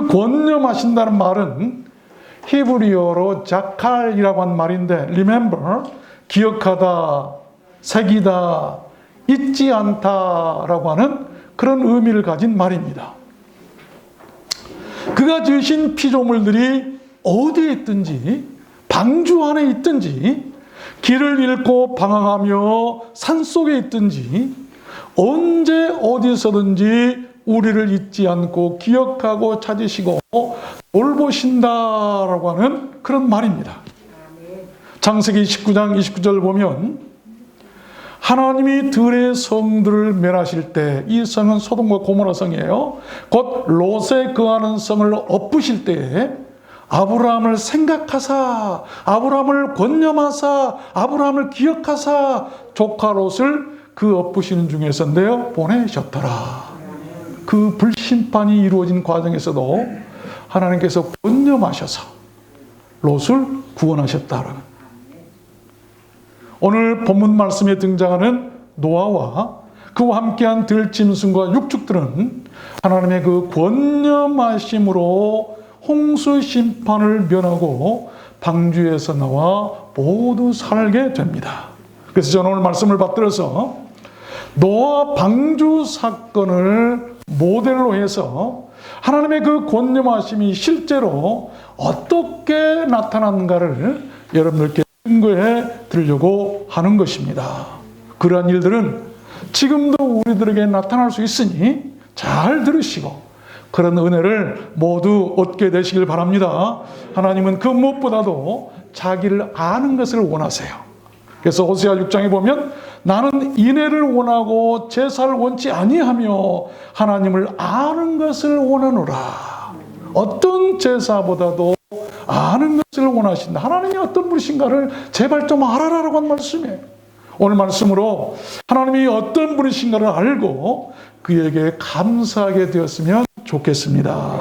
그 권념하신다는 말은 히브리어로 자칼이라고 한 말인데, remember, 기억하다, 새기다, 잊지 않다라고 하는 그런 의미를 가진 말입니다. 그가 지으신 피조물들이 어디에 있든지, 방주 안에 있든지, 길을 잃고 방황하며 산속에 있든지, 언제 어디서든지 우리를 잊지 않고 기억하고 찾으시고 돌보신다라고 하는 그런 말입니다. 창세기 19장 29절 보면 하나님이 들의 성들을 멸하실 때, 이 성은 소돔과 고모라 성이에요. 곧 롯에 거하는 성을 엎으실 때에 아브라함을 생각하사, 아브라함을 권념하사, 아브라함을 기억하사 조카 롯을 그 엎으시는 중에서인데요, 보내셨더라. 그 불심판이 이루어진 과정에서도 하나님께서 권념하셔서 롯을 구원하셨다라는. 오늘 본문 말씀에 등장하는 노아와 그와 함께한 들짐승과 육축들은 하나님의 그 권념하심으로 홍수 심판을 면하고 방주에서 나와 모두 살게 됩니다. 그래서 저는 오늘 말씀을 받들어서 노아 방주 사건을 모델로 해서 하나님의 그 권념하심이 실제로 어떻게 나타났는가를 여러분들께 증거해 드리려고 하는 것입니다. 그러한 일들은 지금도 우리들에게 나타날 수 있으니 잘 들으시고 그런 은혜를 모두 얻게 되시길 바랍니다. 하나님은 그 무엇보다도 자기를 아는 것을 원하세요. 그래서 호세아 6장에 보면 나는 인애를 원하고 제사를 원치 아니하며 하나님을 아는 것을 원하노라. 어떤 제사보다도 아는 것을 원하신다. 하나님이 어떤 분이신가를 제발 좀 알아라라고 한 말씀이에요. 오늘 말씀으로 하나님이 어떤 분이신가를 알고 그에게 감사하게 되었으면 좋겠습니다.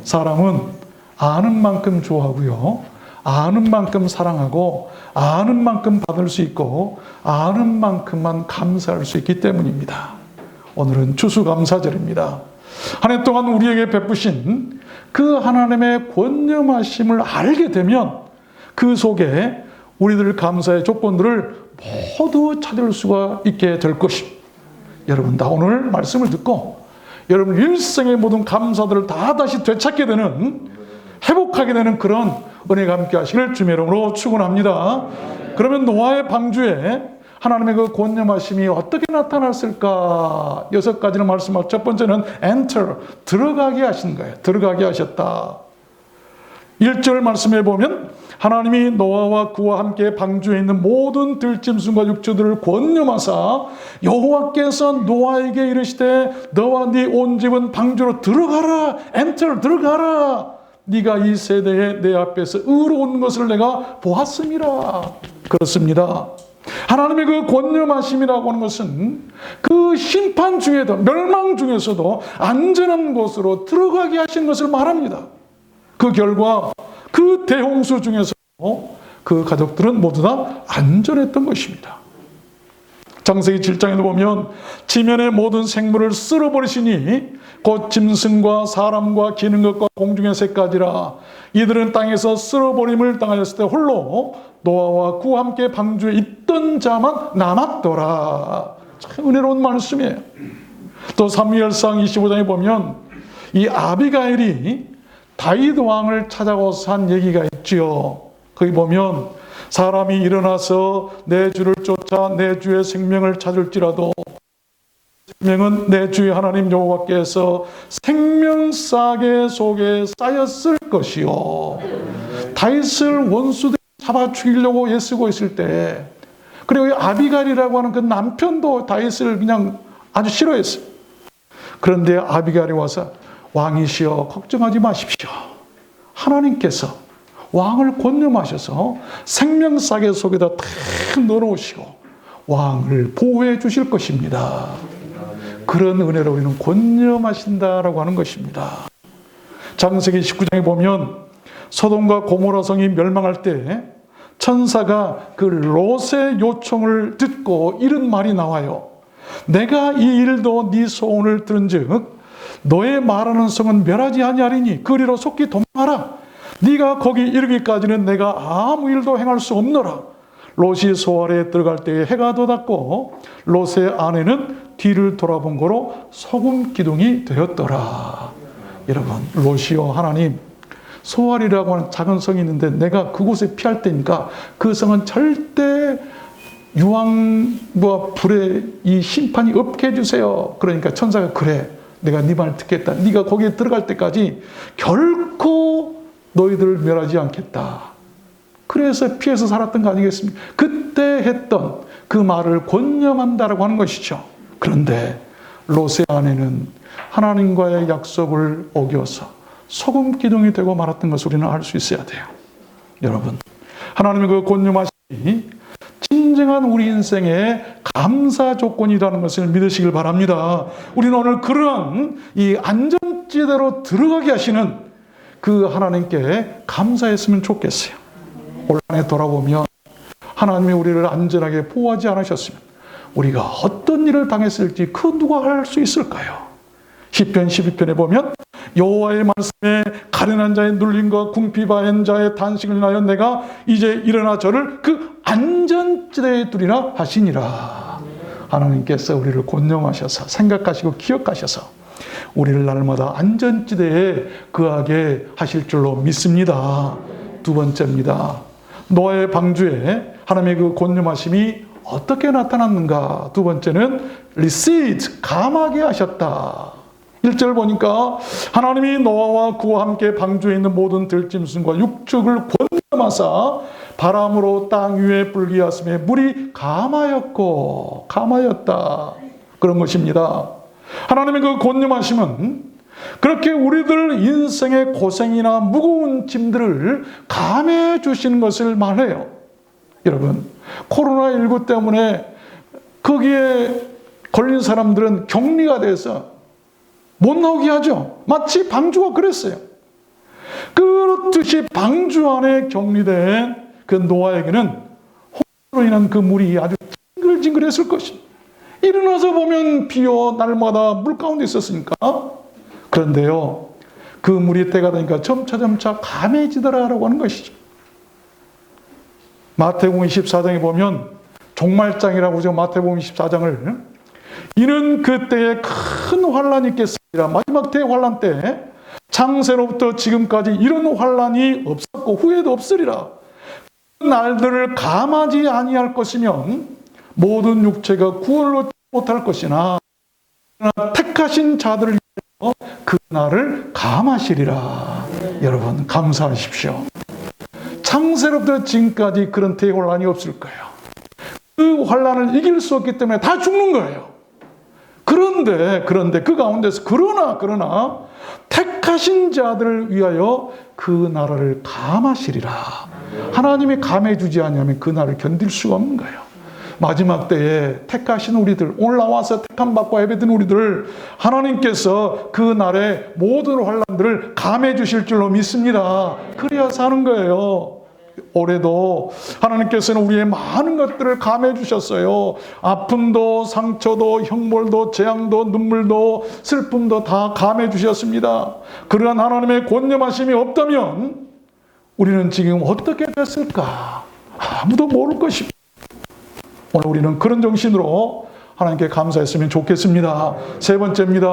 사람은 아는 만큼 좋아하고요, 아는 만큼 사랑하고, 아는 만큼 받을 수 있고, 아는 만큼만 감사할 수 있기 때문입니다. 오늘은 추수감사절입니다. 한 해 동안 우리에게 베푸신 그 하나님의 권념하심을 알게 되면 그 속에 우리들 감사의 조건들을 모두 찾을 수가 있게 될 것입니다. 여러분 다 오늘 말씀을 듣고 여러분 일생의 모든 감사들을 다 다시 되찾게 되는, 회복하게 되는 그런 은혜가 함께 하시길 주의 이름으로 축원합니다. 그러면 노아의 방주에 하나님의 그 권념하심이 어떻게 나타났을까? 6가지를 말씀하고, 첫 번째는 enter, 들어가게 하신 거예요. 들어가게 하셨다. 1절 말씀해 보면 하나님이 노아와 그와 함께 방주에 있는 모든 들짐승과 육조들을 권념하사 여호와께서 노아에게 이르시되 너와 네 온 집은 방주로 들어가라. enter, 들어가라. 네가 이 세대에 내 앞에서 의로운 것을 내가 보았음이라. 그렇습니다. 하나님의 그 권념하심이라고 하는 것은 그 심판 중에도, 멸망 중에서도 안전한 곳으로 들어가게 하신 것을 말합니다. 그 결과 그 대홍수 중에서 그 가족들은 모두 다 안전했던 것입니다. 창세기 7장에도 보면 지면의 모든 생물을 쓸어버리시니 곧 짐승과 사람과 기는 것과 공중의 새까지라. 이들은 땅에서 쓸어버림을 당하였을 때 홀로 노아와 그와 함께 방주에 있던 자만 남았더라. 참 은혜로운 말씀이에요. 또 사무엘상 25장에 보면 이 아비가일이 다윗 왕을 찾아가서 한 얘기가 있지요. 거기 보면 사람이 일어나서 내 주를 쫓아 내 주의 생명을 찾을지라도 생명은 내 주의 하나님 여호와께서 생명싸개 속에 쌓였을 것이요. 다윗을 원수들이 잡아 죽이려고 애쓰고 있을 때, 그리고 아비갈이라고 하는 그 남편도 다윗을 그냥 아주 싫어했어요. 그런데 아비갈이 와서 왕이시여 걱정하지 마십시오. 하나님께서 왕을 권념하셔서 생명싸개 속에다 탁 넣어놓으시고 왕을 보호해 주실 것입니다. 그런 은혜로 우리는 권념하신다라고 하는 것입니다. 창세기 19장에 보면 소돔과 고모라 성이 멸망할 때 천사가 그 롯의 요청을 듣고 이런 말이 나와요. 내가 이 일도 네 소원을 들은즉 너의 말하는 성은 멸하지 아니하리니 그리로 속히 도망하라. 네가 거기 이르기까지는 내가 아무 일도 행할 수 없노라. 롯이 소알에 들어갈 때에 해가 돋았고 롯의 아내는 뒤를 돌아본 거로 소금 기둥이 되었더라. 여러분, 롯이요, 하나님, 소알이라고 하는 작은 성이 있는데 내가 그곳에 피할 테니까 그 성은 절대 유황과 불의 이 심판이 없게 해주세요. 그러니까 천사가, 그래, 내가 네 말 듣겠다. 네가 거기에 들어갈 때까지 결코 너희들을 멸하지 않겠다. 그래서 피해서 살았던 거 아니겠습니까? 그때 했던 그 말을 권념한다라고 하는 것이죠. 그런데 롯의 아내는 하나님과의 약속을 어겨서 소금 기둥이 되고 말았던 것을 우리는 알 수 있어야 돼요. 여러분, 하나님의 그 권념하심이 진정한 우리 인생의 감사 조건이라는 것을 믿으시길 바랍니다. 우리는 오늘 그런 이 안전지대로 들어가게 하시는 그 하나님께 감사했으면 좋겠어요. 올 한 해 돌아보면 하나님이 우리를 안전하게 보호하지 않으셨으면 우리가 어떤 일을 당했을지 그 누가 알 수 있을까요? 시편 12편에 보면 여호와의 말씀에 가련한 자의 눌림과 궁핍한 자의 탄식을 인하여 내가 이제 일어나 저를 그 안전지대에 두리라 하시니라. 하나님께서 우리를 권념하셔서 생각하시고 기억하셔서 우리를 날마다 안전지대에 거하게 하실 줄로 믿습니다. 두 번째입니다. 노아의 방주에 하나님의 그 권념하심이 어떻게 나타났는가? 두 번째는 recede, 감하게 하셨다. 1절 보니까 하나님이 노아와 그와 함께 방주에 있는 모든 들짐승과 육축을 권념하사 바람으로 땅 위에 불게 하심에 물이 감하였고, 감하였다. 그런 것입니다. 하나님의 그 권념하심은 그렇게 우리들 인생의 고생이나 무거운 짐들을 감해 주시는 것을 말해요. 여러분, 코로나19 때문에 거기에 걸린 사람들은 격리가 돼서 못 나오게 하죠. 마치 방주가 그랬어요. 그렇듯이 방주 안에 격리된 그 노아에게는 홍수로 인한 그 물이 아주 징글징글했을 것입니다. 일어나서 보면 비와 날마다 물 가운데 있었으니까. 그런데요, 그 물이 때가 되니까 점차 감해지더라라고 하는 것이죠. 마태복음 24장에 보면 종말장이라고 하죠. 마태복음 24장을 이는 그때에 큰 환란이 있겠습니다. 마지막 대환란 때 창세로부터 지금까지 이런 환란이 없었고 후에도 없으리라. 그 날들을 감하지 아니할 것이면 모든 육체가 구원을 얻지 못할 것이나 택하신 자들을 위하여 그 날을 감하시리라. 여러분, 감사하십시오. 창세로부터 지금까지 그런 대환란이 없을 거예요. 그 환란을 이길 수 없기 때문에 다 죽는 거예요. 그런데 그 가운데서 그러나 택하신 자들을 위하여 그 나라를 감하시리라. 하나님이 감해 주지 않으면 그 나라를 견딜 수가 없는 거예요. 마지막 때에 택하신 우리들, 오늘 나와서 택함 받고 예배드린 우리들을 하나님께서 그 날에 모든 환란들을 감해 주실 줄로 믿습니다. 그래야 사는 거예요. 올해도 하나님께서는 우리의 많은 것들을 감해 주셨어요. 아픔도 상처도 형벌도 재앙도 눈물도 슬픔도 다 감해 주셨습니다. 그러한 하나님의 권념하심이 없다면 우리는 지금 어떻게 됐을까? 아무도 모를 것입니다. 오늘 우리는 그런 정신으로 하나님께 감사했으면 좋겠습니다. 세 번째입니다.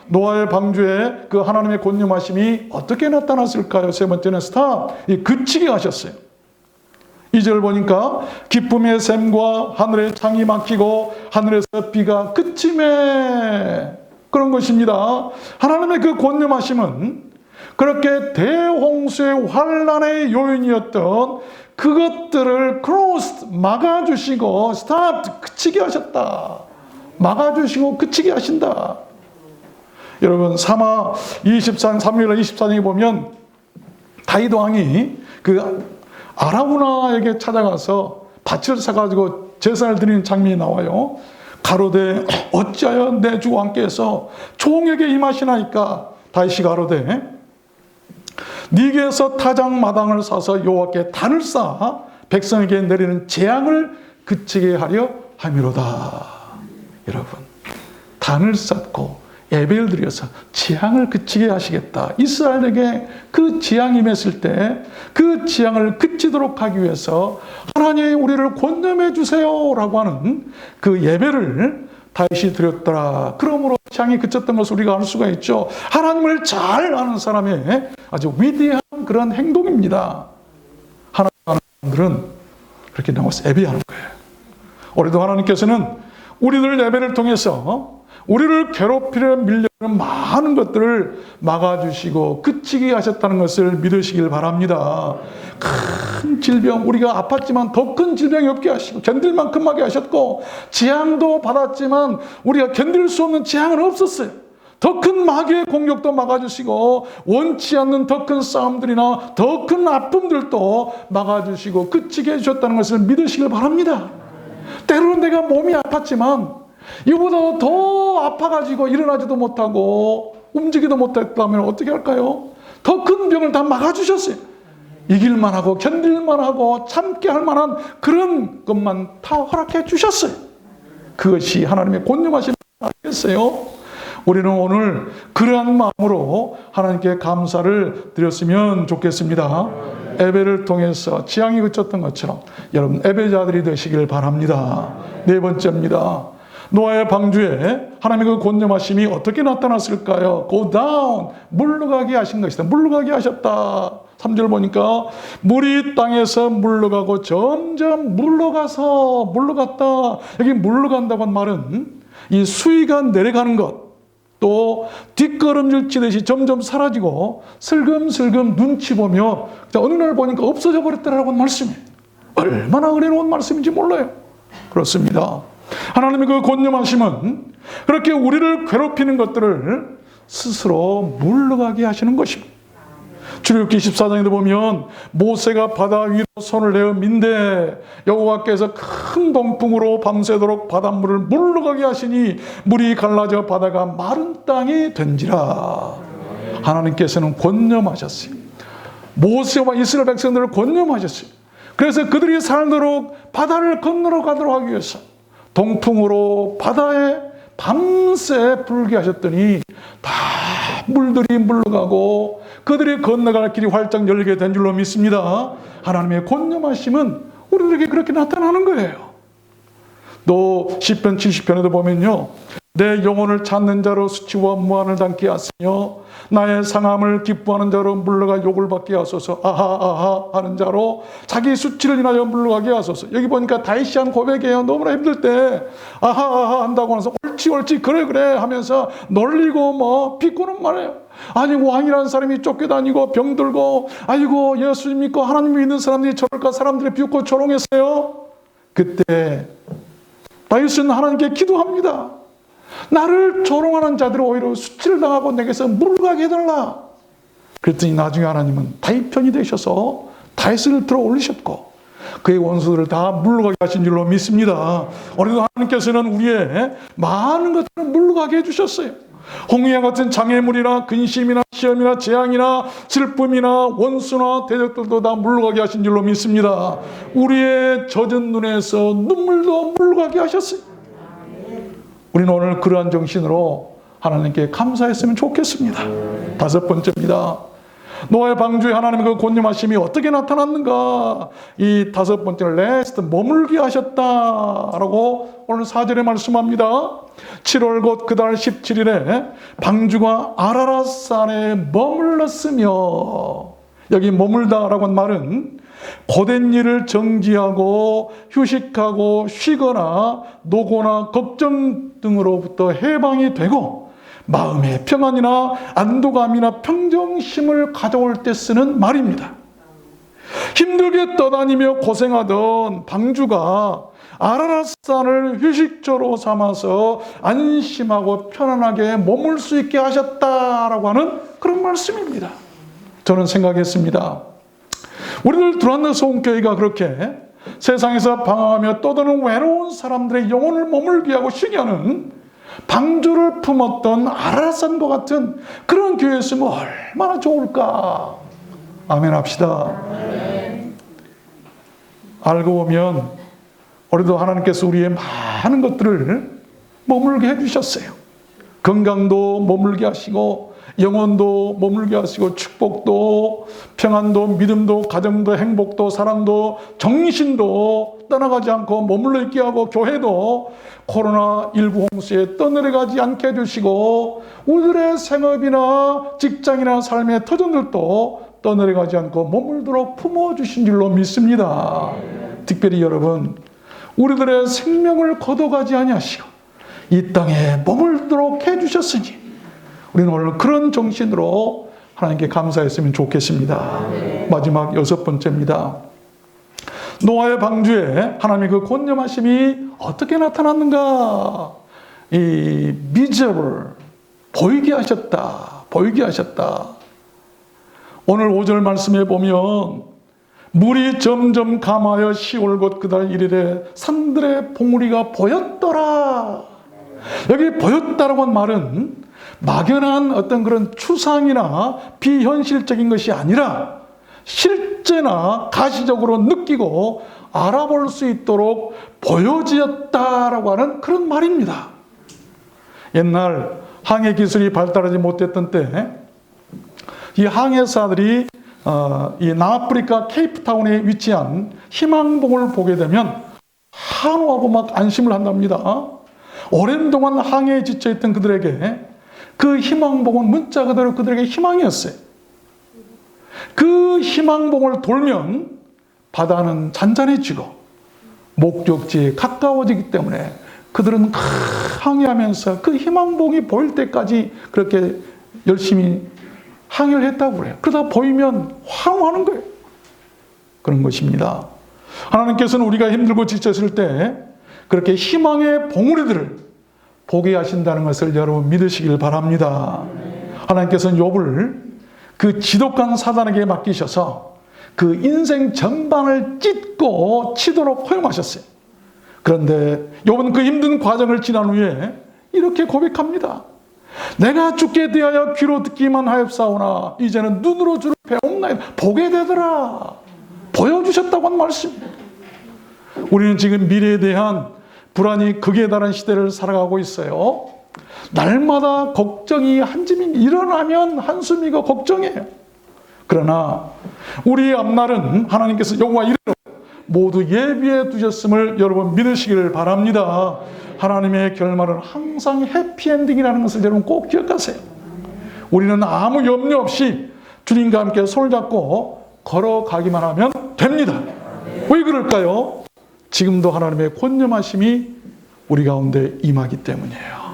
노아의 방주에 그 하나님의 권념하심이 어떻게 나타났을까요? 세 번째는 그치게 하셨어요. 2절 보니까 기쁨의 샘과 하늘의 창이 막히고 하늘에서 비가 그침에, 그런 것입니다. 하나님의 그 권념하심은 그렇게 대홍수의 환란의 요인이었던 그것들을 막아주시고 그치게 하셨다. 막아주시고 그치게 하신다. 여러분, 사마 3무엘 24장에 보면 다윗 왕이 그 아라우나에게 찾아가서 밭을 사가지고 제사를 드리는 장면이 나와요. 가로되 어찌하여 내 주 왕께서 종에게 임하시나이까? 다윗이 가로되 네게서 타작 마당을 사서 여호와께 단을 쌓아 백성에게 내리는 재앙을 그치게 하려 함이로다. 여러분, 단을 쌓고 예배를 드려서 재앙을 그치게 하시겠다. 이스라엘에게 그 재앙이 임했을 때 그 재앙을 그치도록 하기 위해서 하나님 우리를 권념해 주세요라고 하는 그 예배를 다윗이 드렸더라. 그러므로 재앙이 그쳤던 것을 우리가 알 수가 있죠. 하나님을 잘 아는 사람의 아주 위대한 그런 행동입니다. 하나님 아는 사람들은 그렇게 나와서 예배하는 거예요. 우리도 하나님께서는 우리들 예배를 통해서 우리를 괴롭히려 밀려는 많은 것들을 막아주시고 그치게 하셨다는 것을 믿으시길 바랍니다. 큰 질병, 우리가 아팠지만 더 큰 질병이 없게 하시고 견딜 만큼 하게 하셨고, 재앙도 받았지만 우리가 견딜 수 없는 재앙은 없었어요. 더 큰 마귀의 공격도 막아주시고 원치 않는 더 큰 싸움들이나 더 큰 아픔들도 막아주시고 그치게 해주셨다는 것을 믿으시길 바랍니다. 때로는 내가 몸이 아팠지만 이보다 더 아파가지고 일어나지도 못하고 움직이도 못했다면 어떻게 할까요? 더 큰 병을 다 막아주셨어요. 이길만 하고 견딜만 하고 참게 할 만한 그런 것만 다 허락해 주셨어요. 그것이 하나님의 권념하신 아니겠어요? 우리는 오늘 그러한 마음으로 하나님께 감사를 드렸으면 좋겠습니다. 예배를 통해서 재앙이 그쳤던 것처럼 여러분 예배자들이 되시길 바랍니다. 네 번째입니다. 노아의 방주에 하나님의 그 권념하심이 어떻게 나타났을까요? Go down, 물러가게 하신 것이다. 물러가게 하셨다. 3절 보니까 물이 땅에서 물러가고 점점 물러갔다. 여기 물러간다고 한 말은 이 수위가 내려가는 것, 또 뒷걸음질 치듯이 점점 사라지고 슬금슬금 눈치 보며 어느 날 보니까 없어져 버렸다라고 하는 말씀이에요. 얼마나 은혜로운 말씀인지 몰라요. 그렇습니다. 하나님의 그 권념하심은 그렇게 우리를 괴롭히는 것들을 스스로 물러가게 하시는 것입니다. 출애굽기 14장에도 보면 모세가 바다 위로 손을 내어 민대 여호와께서 큰 동풍으로 밤새도록 바닷물을 물러가게 하시니 물이 갈라져 바다가 마른 땅이 된지라. 하나님께서는 권념하셨어요. 모세와 이스라엘 백성들을 권념하셨어요. 그래서 그들이 살도록 바다를 건너러 가도록 하기 위해서 동풍으로 바다에 밤새 불게 하셨더니 다 물들이 물러가고 그들이 건너갈 길이 활짝 열리게 된 줄로 믿습니다. 하나님의 권념하심은 우리들에게 그렇게 나타나는 거예요. 또 시편 70편에도 보면요, 내 영혼을 찾는 자로 수치와 무한을 담게 하시며 나의 상함을 기뻐하는 자로 물러가 욕을 받게 하소서. 아하 하는 자로 자기 수치를 인하여 물러가게 하소서. 여기 보니까 다윗이 한 고백이에요. 너무나 힘들 때 아하 한다고 해서 옳지 그래 하면서 놀리고 비꼬는 말이에요. 아니 왕이라는 사람이 쫓겨다니고 병들고 아이고 예수 믿고 하나님 믿는 사람들이 저럴까 사람들이 비웃고 조롱했어요. 그때 다윗은 하나님께 기도합니다. 나를 조롱하는 자들을 오히려 수치를 당하고 내게서 물러가게 해달라. 그랬더니 나중에 하나님은 다윗 편이 되셔서 다윗을 들어 올리셨고 그의 원수들을 다 물러가게 하신 줄로 믿습니다. 오늘도 하나님께서는 우리의 많은 것들을 물러가게 해주셨어요. 홍해와 같은 장애물이나 근심이나 시험이나 재앙이나 슬픔이나 원수나 대적들도 다 물러가게 하신 줄로 믿습니다. 우리의 젖은 눈에서 눈물도 물러가게 하셨어요. 우리는 오늘 그러한 정신으로 하나님께 감사했으면 좋겠습니다. 다섯 번째입니다. 노아의 방주에 하나님의 그 권념하심이 어떻게 나타났는가? 이 다섯 번째는 레스트, 머물게 하셨다라고 오늘 4절에 말씀합니다. 7월 곧 그달 17일에 방주가 아라랏산에 머물렀으며, 여기 머물다라고 한 말은 고된 일을 정지하고 휴식하고 쉬거나 노고나 걱정 등으로부터 해방이 되고 마음의 평안이나 안도감이나 평정심을 가져올 때 쓰는 말입니다. 힘들게 떠다니며 고생하던 방주가 아라랏산을 휴식처로 삼아서 안심하고 편안하게 머물 수 있게 하셨다라고 하는 그런 말씀입니다. 저는 생각했습니다. 우리들 두란노 소원교회가 그렇게 세상에서 방황하며 떠도는 외로운 사람들의 영혼을 머물게 하고 쉬게 하는 방주를 품었던 아라랏산과 같은 그런 교회였으면 얼마나 좋을까. 아멘 합시다. 알고 보면 우리도 하나님께서 우리의 많은 것들을 머물게 해주셨어요. 건강도 머물게 하시고 영혼도 머물게 하시고 축복도 평안도 믿음도 가정도 행복도 사랑도 정신도 떠나가지 않고 머물러 있게 하고 교회도 코로나19 홍수에 떠내려가지 않게 해주시고 우리들의 생업이나 직장이나 삶의 터전들도 떠내려가지 않고 머물도록 품어주신 줄로 믿습니다. 특별히 여러분, 우리들의 생명을 거둬가지 아니하시고 이 땅에 머물도록 해주셨으니 우리는 오늘 그런 정신으로 하나님께 감사했으면 좋겠습니다. 마지막 6번째입니다. 노아의 방주에 하나님의 그 권념하심이 어떻게 나타났는가? 이 미저를 보이게 하셨다. 보이게 하셨다. 오늘 5절 말씀에 보면 물이 점점 감하여 시올 곧 그달 1일에 산들의 봉우리가 보였더라. 여기 보였다라고 한 말은 막연한 어떤 그런 추상이나 비현실적인 것이 아니라 실제나 가시적으로 느끼고 알아볼 수 있도록 보여지었다라고 하는 그런 말입니다. 옛날 항해 기술이 발달하지 못했던 때 이 항해사들이 이 남아프리카 케이프타운에 위치한 희망봉을 보게 되면 한호하고 막 안심을 한답니다. 오랜 동안 항해에 지쳐있던 그들에게 그 희망봉은 문자 그대로 그들에게 희망이었어요. 그 희망봉을 돌면 바다는 잔잔해지고 목적지에 가까워지기 때문에 그들은 항해하면서 그 희망봉이 보일 때까지 그렇게 열심히 항해를 했다고 그래요. 그러다 보이면 환호하는 거예요. 그런 것입니다. 하나님께서는 우리가 힘들고 지쳤을 때 그렇게 희망의 봉우리들을 보게 하신다는 것을 여러분 믿으시길 바랍니다. 하나님께서는 욥을 그 지독한 사단에게 맡기셔서 그 인생 전반을 찢고 치도록 허용하셨어요. 그런데 욥은 그 힘든 과정을 지난 후에 이렇게 고백합니다. 내가 죽게 되하여 귀로 듣기만 하였사오나 이제는 눈으로 주를 배움나이다. 보게 되더라. 보여주셨다고 한 말씀입니다. 우리는 지금 미래에 대한 불안이 극에 달한 시대를 살아가고 있어요. 날마다 걱정이 한 줌이 일어나면 한숨이고 걱정이에요. 그러나 우리의 앞날은 하나님께서 여호와 이르러 모두 예비해 두셨음을 여러분 믿으시기를 바랍니다. 하나님의 결말은 항상 해피엔딩이라는 것을 여러분 꼭 기억하세요. 우리는 아무 염려 없이 주님과 함께 손을 잡고 걸어가기만 하면 됩니다. 왜 그럴까요? 지금도 하나님의 권념하심이 우리 가운데 임하기 때문이에요.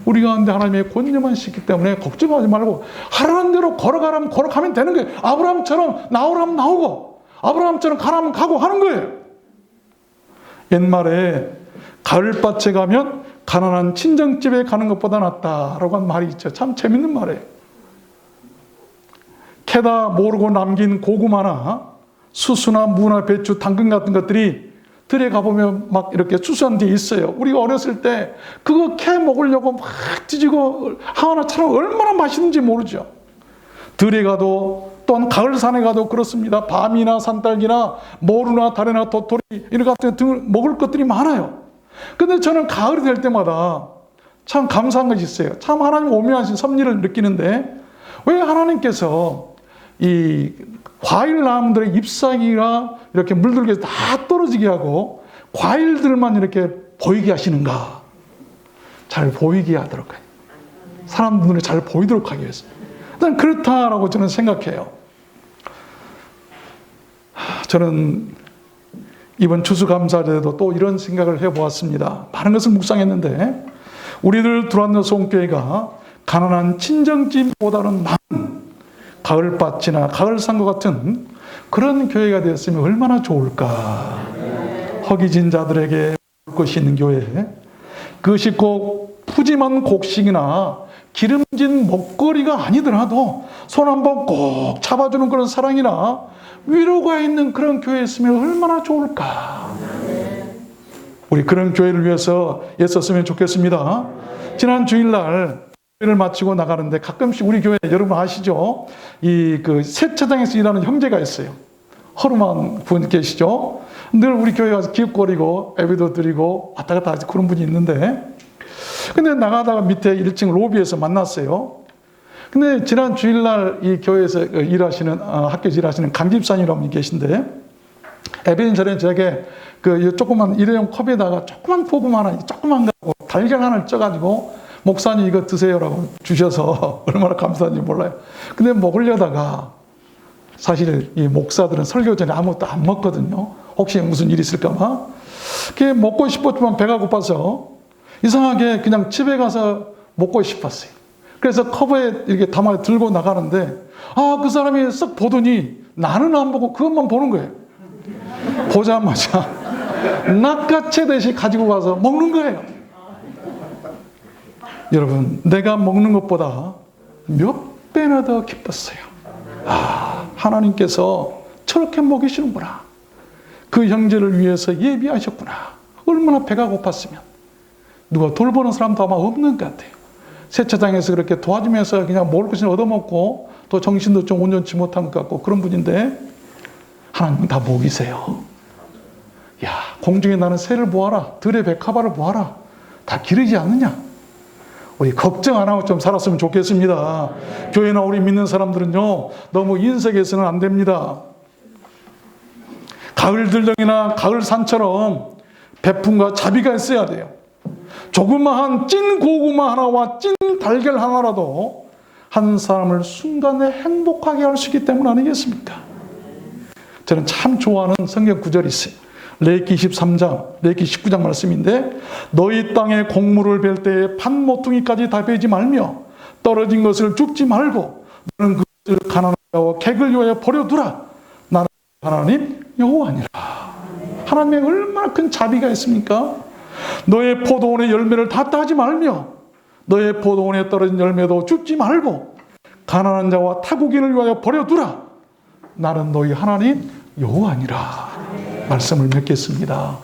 우리 가운데 하나님의 권념하시기 때문에 걱정하지 말고 하라는 대로 걸어가라면 걸어가면 되는 거예요. 아브라함처럼 나오라면 나오고 아브라함처럼 가라면 가고 하는 거예요. 옛말에 가을밭에 가면 가난한 친정집에 가는 것보다 낫다라고 한 말이 있죠. 참 재밌는 말이에요. 캐다 모르고 남긴 고구마나 수수나 무나 배추, 당근 같은 것들이 들에 가보면 막 이렇게 수수한 데 있어요. 우리가 어렸을 때 그거 캐 먹으려고 막 뒤지고 하나처럼 얼마나 맛있는지 모르죠. 들에 가도 또한 가을산에 가도 그렇습니다. 밤이나 산딸기나 모루나 다래나 도토리 이런 같은 등 먹을 것들이 많아요. 근데 저는 가을이 될 때마다 참 감사한 것이 있어요. 참 하나님 오묘하신 섭리를 느끼는데 왜 하나님께서 이 과일 나무들의 잎사귀가 이렇게 물들게 다 떨어지게 하고 과일들만 이렇게 보이게 하시는가? 잘 보이게 하도록 해요. 사람 눈에 잘 보이도록 하기 위해서. 일단 그렇다라고 저는 생각해요. 저는 이번 추수감사제도 또 이런 생각을 해보았습니다. 많은 것을 묵상했는데 우리들 두란노 송교회가 가난한 친정집보다는 나은 가을밭이나 가을산과 같은 그런 교회가 되었으면 얼마나 좋을까. 허기진 자들에게 볼 것이 있는 교회, 그것이 꼭 푸짐한 곡식이나 기름진 먹거리가 아니더라도 손 한번 꼭 잡아주는 그런 사랑이나 위로가 있는 그런 교회였으면 얼마나 좋을까. 우리 그런 교회를 위해서 애썼으면 좋겠습니다. 지난 주일날 교회를 마치고 나가는데 가끔씩 우리 교회 여러분 아시죠? 이 그 세차장에서 일하는 형제가 있어요. 허름한 분 계시죠? 늘 우리 교회 와서 기웃거리고 예배도 드리고 왔다 갔다 하지 그런 분이 있는데 근데 나가다가 밑에 1층 로비에서 만났어요. 근데 지난 주일날 이 교회에서 일하시는, 학교에서 일하시는 강 집사님이라는 분이 계신데, 에베인절에 저에게 그 조그만 일회용 컵에다가 조그만 복음 하나, 조그만 거, 달걀 하나를 쪄가지고, 목사님 이거 드세요라고 주셔서 얼마나 감사한지 몰라요. 근데 먹으려다가, 사실 이 목사들은 설교 전에 아무것도 안 먹거든요. 혹시 무슨 일이 있을까봐. 그게 먹고 싶었지만 배가 고파서 이상하게 그냥 집에 가서 먹고 싶었어요. 그래서 컵에 이렇게 담아 들고 나가는데, 그 사람이 쓱 보더니 나는 안 보고 그것만 보는 거예요. 보자마자 낚아채듯이 가지고 가서 먹는 거예요. 여러분, 내가 먹는 것보다 몇 배나 더 기뻤어요. 하나님께서 저렇게 먹이시는구나. 그 형제를 위해서 예비하셨구나. 얼마나 배가 고팠으면. 누가 돌보는 사람도 아마 없는 것 같아요. 세차장에서 그렇게 도와주면서 그냥 먹을 것을 얻어먹고 또 정신도 좀 온전치 못한 것 같고 그런 분인데, 하나님은 다 먹이세요. 야, 공중에 나는 새를 보아라. 들의 백합화를 보아라. 다 기르지 않느냐. 우리 걱정 안 하고 좀 살았으면 좋겠습니다. 교회나 우리 믿는 사람들은요, 너무 인색해서는 안 됩니다. 가을 들녘이나 가을 산처럼 배품과 자비가 있어야 돼요. 조그마한 찐 고구마 하나와 찐 달걀 하나라도 한 사람을 순간에 행복하게 할 수 있기 때문 아니겠습니까? 저는 참 좋아하는 성경 구절이 있어요. 레위기 23장, 레위기 19장 말씀인데, 너희 땅에 곡물을 벨 때에 판 모퉁이까지 다 베지 말며 떨어진 것을 줍지 말고 너는 그것을 가난한 자와 객을 위하여 버려두라. 나는 하나님 여호와니라. 하나님의 얼마나 큰 자비가 있습니까? 너의 포도원의 열매를 다 따지 말며 너의 포도원에 떨어진 열매도 줍지 말고 가난한 자와 타국인을 위하여 버려두라. 나는 너희 하나님 여호와니라. 말씀을 맺겠습니다.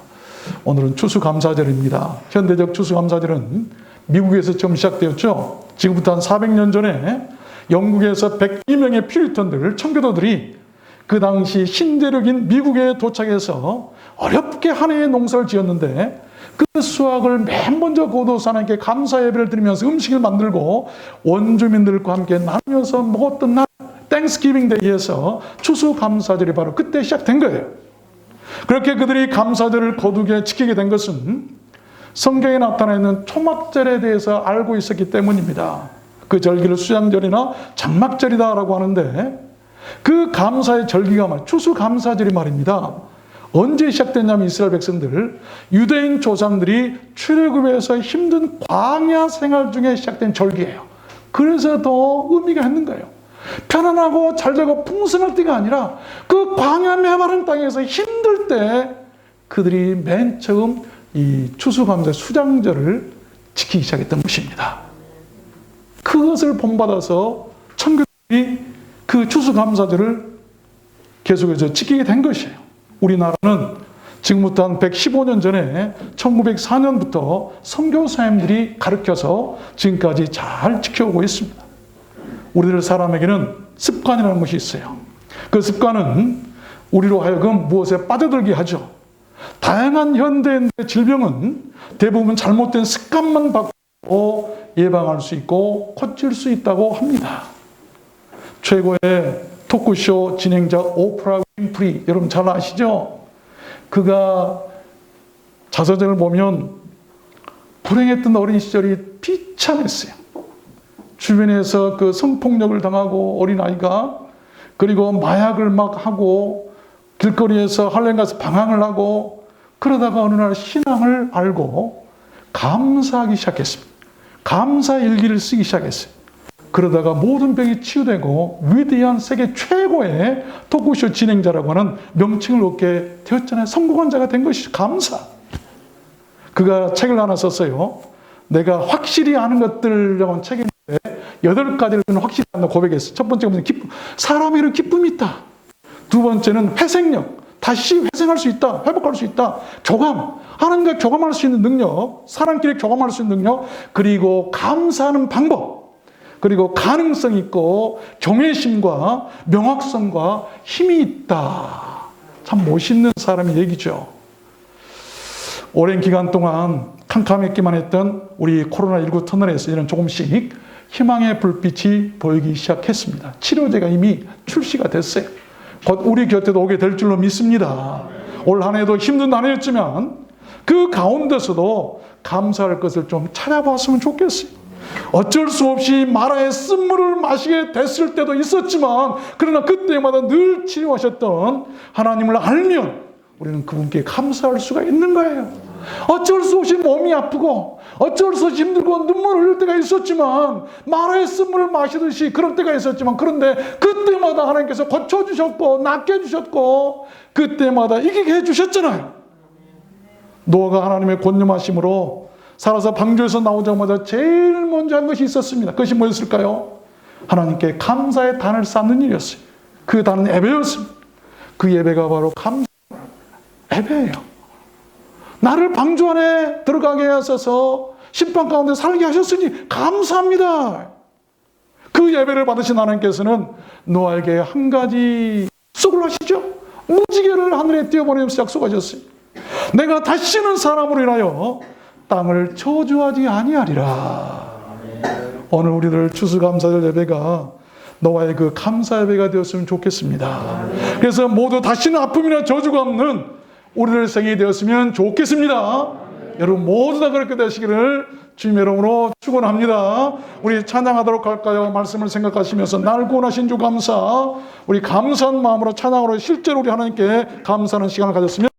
오늘은 추수감사절입니다. 현대적 추수감사절은 미국에서 처음 시작되었죠. 지금부터 한 400년 전에 영국에서 102명의 퓨리턴들, 청교도들이 그 당시 신대륙인 미국에 도착해서 어렵게 한 해의 농사를 지었는데, 그 수확을 맨 먼저 거둬서 하나님께 감사 예배를 드리면서 음식을 만들고 원주민들과 함께 나누면서 먹었던 날, 땡스기빙 데이에서 추수감사절이 바로 그때 시작된 거예요. 그렇게 그들이 감사절을 거두게 지키게 된 것은 성경에 나타나 있는 초막절에 대해서 알고 있었기 때문입니다. 그 절기를 수장절이나 장막절이다라고 하는데, 그 감사의 절기가 추수감사절이 말입니다. 언제 시작됐냐면 이스라엘 백성들, 유대인 조상들이 출애굽에서 힘든 광야 생활 중에 시작된 절기예요. 그래서 더 의미가 있는 거예요. 편안하고 잘되고 풍성할 때가 아니라 그 광야 메마른 땅에서 힘들 때 그들이 맨 처음 이 추수감사 수장절을 지키기 시작했던 것입니다. 그것을 본받아서 청교도들이 그 추수감사절을 계속해서 지키게 된 것이에요. 우리나라는 지금부터 한 115년 전에 1904년부터 선교사님들이 가르쳐서 지금까지 잘 지켜오고 있습니다. 우리들 사람에게는 습관이라는 것이 있어요. 그 습관은 우리로 하여금 무엇에 빠져들게 하죠. 다양한 현대인의 질병은 대부분 잘못된 습관만 바꾸고 예방할 수 있고 고칠 수 있다고 합니다. 최고의 토크쇼 진행자 오프라 윈프리, 여러분 잘 아시죠? 그가 자서전을 보면 불행했던 어린 시절이 비참했어요. 주변에서 그 성폭력을 당하고 어린아이가, 그리고 마약을 막 하고 길거리에서 할렘 가서 방황을 하고, 그러다가 어느 날 신앙을 알고 감사하기 시작했습니다. 감사 일기를 쓰기 시작했어요. 그러다가 모든 병이 치유되고 위대한 세계 최고의 토크쇼 진행자라고 하는 명칭을 얻게 되었잖아요. 성공한 자가 된 것이 감사. 그가 책을 하나 썼어요. 내가 확실히 아는 것들이라는 책인데 8가지를 저는 확실히 한다고 고백했어요. 첫 번째는 사람에는 기쁨이 있다. 두 번째는 회생력, 다시 회생할 수 있다, 회복할 수 있다. 교감, 하나님과 교감할 수 있는 능력, 사람끼리 교감할 수 있는 능력, 그리고 감사하는 방법, 그리고 가능성 있고 경외심과 명확성과 힘이 있다. 참 멋있는 사람의 얘기죠. 오랜 기간 동안 캄캄했기만 했던 우리 코로나19 터널에서 이런 조금씩 희망의 불빛이 보이기 시작했습니다. 치료제가 이미 출시가 됐어요. 곧 우리 곁에도 오게 될 줄로 믿습니다. 올 한 해도 힘든 한 해였지만 그 가운데서도 감사할 것을 좀 찾아봤으면 좋겠어요. 어쩔 수 없이 마라의 쓴물을 마시게 됐을 때도 있었지만 그러나 그때마다 늘 치료하셨던 하나님을 알면 우리는 그분께 감사할 수가 있는 거예요. 어쩔 수 없이 몸이 아프고 어쩔 수 없이 힘들고 눈물 흘릴 때가 있었지만 마라의 쓴물을 마시듯이 그런 때가 있었지만 그런데 그때마다 하나님께서 고쳐주셨고 낫게 해주셨고 그때마다 이기게 해주셨잖아요. 노아가 하나님의 권념하심으로 살아서 방주에서 나오자마자 제일 먼저 한 것이 있었습니다. 그것이 뭐였을까요? 하나님께 감사의 단을 쌓는 일이었어요. 그 단은 예배였습니다. 그 예배가 바로 예배예요. 나를 방주 안에 들어가게 하셔서 심판 가운데 살게 하셨으니 감사합니다. 그 예배를 받으신 하나님께서는 노아에게 한 가지 약속을 하시죠. 무지개를 하늘에 띄워보내면서 약속하셨어요. 내가 다시는 사람으로 인하여 땅을 저주하지 아니하리라. 오늘 우리들 추수감사절 예배가 노아의 그 감사 예배가 되었으면 좋겠습니다. 그래서 모두 다시는 아픔이나 저주가 없는 우리들 생이 되었으면 좋겠습니다. 여러분 모두 다 그렇게 되시기를 주님의 이름으로 축원합니다. 우리 찬양하도록 할까요? 말씀을 생각하시면서 날 구원하신 주 감사, 우리 감사한 마음으로 찬양으로 실제로 우리 하나님께 감사하는 시간을 가졌으면